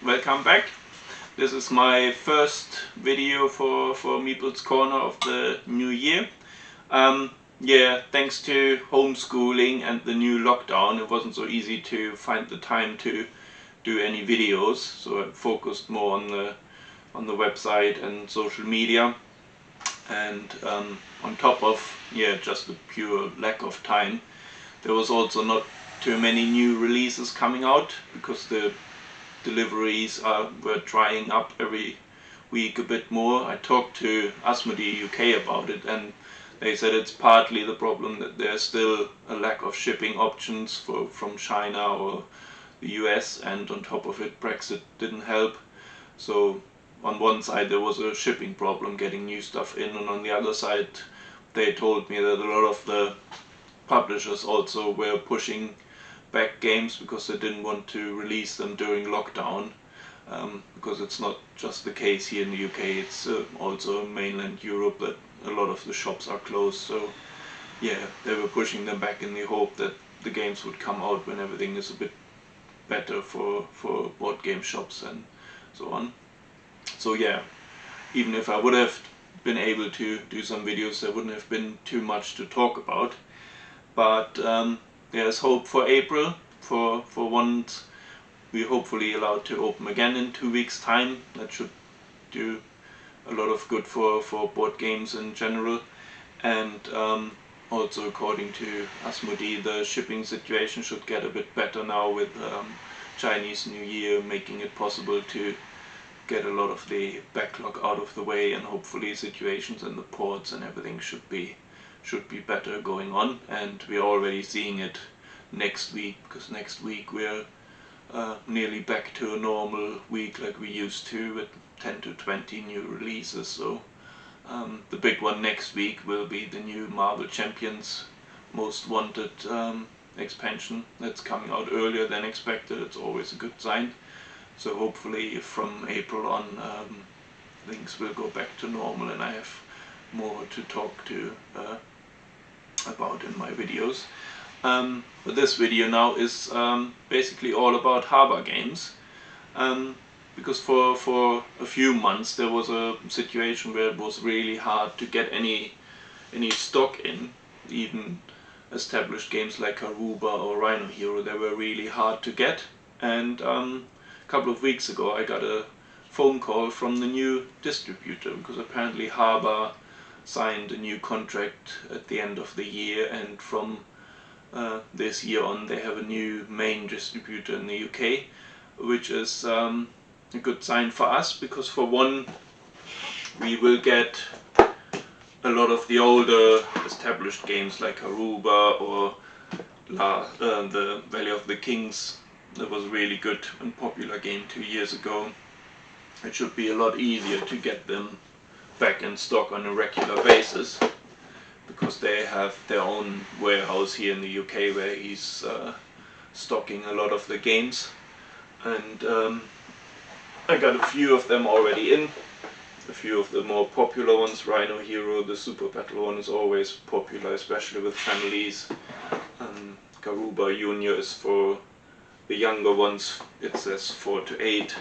welcome back. This is my first video for Meeples Corner of the new year. Yeah, thanks to homeschooling and the new lockdown, it wasn't so easy to find the time to do any videos, so I focused more on the website and social media. And on top of just the pure lack of time, there was also not too many new releases coming out because the deliveries were drying up every week a bit more. I talked to Asmodee UK about it, and they said it's partly the problem that there's still a lack of shipping options from China or the US, and on top of it Brexit didn't help. So on one side there was a shipping problem getting new stuff in, and on the other side they told me that a lot of the publishers also were pushing back games because they didn't want to release them during lockdown, because it's not just the case here in the UK, it's also in mainland Europe that a lot of the shops are closed. So yeah, they were pushing them back in the hope that the games would come out when everything is a bit better for board game shops and so on. So yeah, even if I would have been able to do some videos, there wouldn't have been too much to talk about. But there's hope for April. For once we're hopefully allowed to open again in 2 weeks' time. That should do a lot of good for board games in general. And also according to Asmodee, the shipping situation should get a bit better now with Chinese New Year, making it possible to get a lot of the backlog out of the way, and hopefully situations in the ports and everything should be better going on. And we're already seeing it next week, because next week we're nearly back to a normal week like we used to, with 10 to 20 new releases. So the big one next week will be the new Marvel Champions Most Wanted expansion that's coming out earlier than expected. It's always a good sign. So hopefully from April on things will go back to normal and I have more to talk to about in my videos. But this video now is basically all about Haba games, because for a few months there was a situation where it was really hard to get any stock in. Even established games like Haba or Rhino Hero, they were really hard to get. And a couple of weeks ago I got a phone call from the new distributor, because apparently Haba signed a new contract at the end of the year, and from this year on they have a new main distributor in the UK, which is a good sign for us, because for one, we will get a lot of the older established games like Aruba or the Valley of the Kings. That was a really good and popular game 2 years ago. It should be a lot easier to get them back in stock on a regular basis, because they have their own warehouse here in the UK where he's stocking a lot of the games. And I got a few of them already in. A few of the more popular ones, Rhino Hero, the Super Battle one, is always popular, especially with families. Garuba Junior is for the younger ones, it says 4 to 8.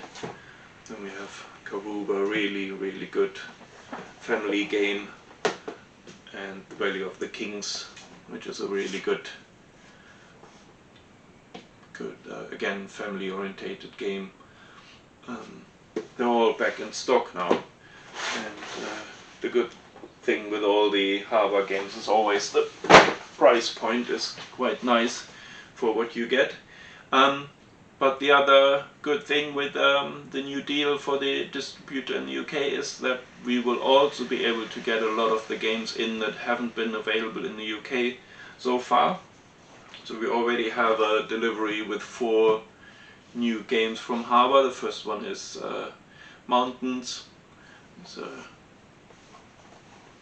Then we have Garuba, really good family game, and the Valley of the Kings, which is a really good again family orientated game. They're all back in stock now, and the good thing with all the Haba games is always the price point is quite nice for what you get. But the other good thing with the new deal for the distributor in the UK is that we will also be able to get a lot of the games in that haven't been available in the UK so far. So we already have a delivery with 4 new games from Haba. The first one is Mountains. It's a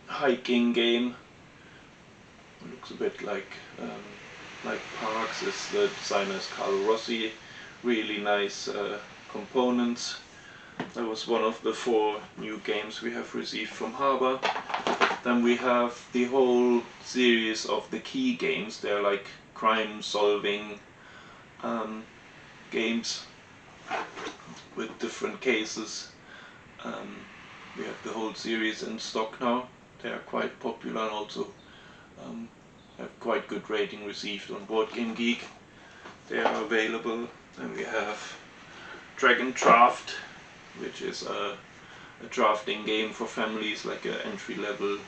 hiking game. It looks a bit like Parks. The designer is Carlo Rossi. Really nice components. That was one of the 4 new games we have received from Haba. Then we have the whole series of the key games. They're like crime solving games with different cases. We have the whole series in stock now. They are quite popular and also have quite good rating received on Board Game Geek. They are available. Then we have Dragon Draft, which is a drafting game for families, like an entry-level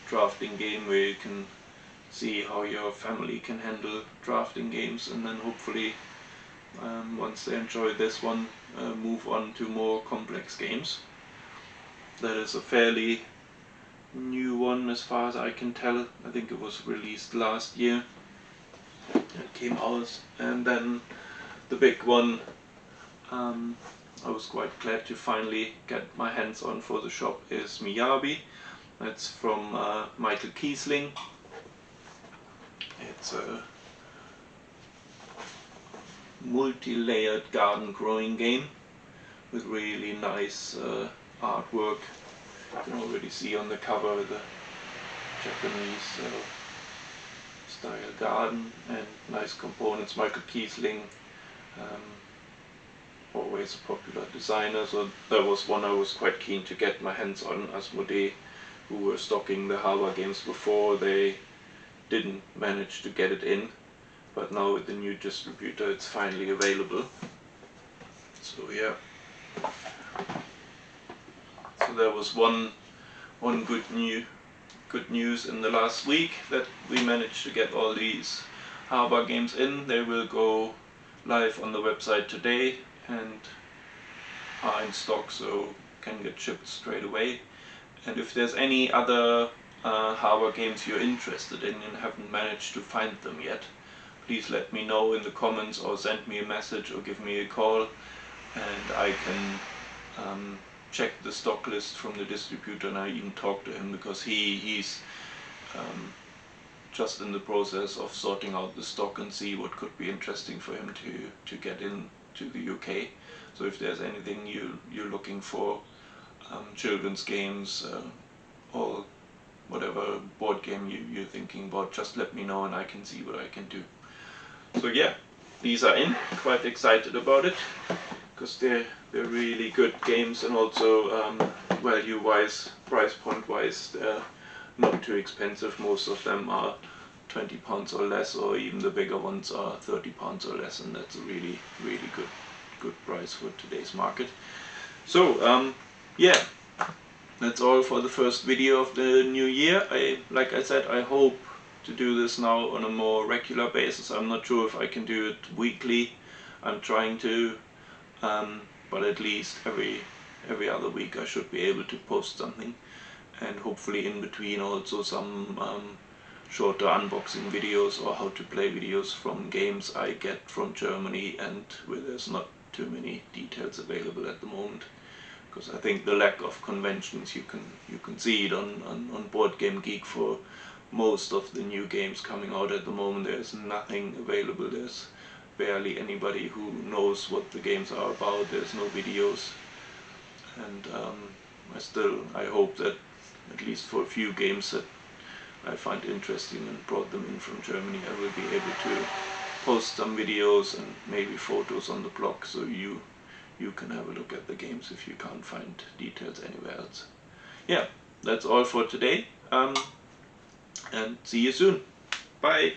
drafting game where you can see how your family can handle drafting games, and then hopefully once they enjoy this one, move on to more complex games. That is a fairly new one as far as I can tell. I think it was released last year. It came out. And then the big one, I was quite glad to finally get my hands on for the shop, is Miyabi. That's from Michael Kiesling. It's a multi-layered garden growing game with really nice artwork. You can already see on the cover the Japanese style garden and nice components. Michael Kiesling, always a popular designer, so that was one I was quite keen to get my hands on. Asmodee, who were stocking the Haba games before, they didn't manage to get it in, but now with the new distributor it's finally available. So yeah, so there was one good news in the last week, that we managed to get all these Haba games in. They will go live on the website today and are in stock, so can get shipped straight away. And if there's any other Haba games you're interested in and haven't managed to find them yet, please let me know in the comments or send me a message or give me a call, and I can check the stock list from the distributor, and I even talk to him, because he's just in the process of sorting out the stock and see what could be interesting for him to get in to the UK. So if there's anything you're looking for, children's games or whatever board game you're thinking about, just let me know and I can see what I can do. So yeah, these are in. Quite excited about it, because they're really good games, and also value wise, price point wise, they're not too expensive. Most of them are £20 or less, or even the bigger ones are £30 or less, and that's a really good price for today's market. So yeah, that's all for the first video of the new year. Like I said, I hope to do this now on a more regular basis. I'm not sure if I can do it weekly. I'm trying to, but at least every other week I should be able to post something, and hopefully in between also some shorter unboxing videos or how to play videos from games I get from Germany and where there's not too many details available at the moment. Because I think the lack of conventions, you can see it on Board Game Geek for most of the new games coming out at the moment. There's nothing available. There's barely anybody who knows what the games are about. There's no videos, and I hope that at least for a few games that I find interesting and brought them in from Germany, I will be able to post some videos and maybe photos on the blog, so you can have a look at the games if you can't find details anywhere else. Yeah, that's all for today, and see you soon. Bye!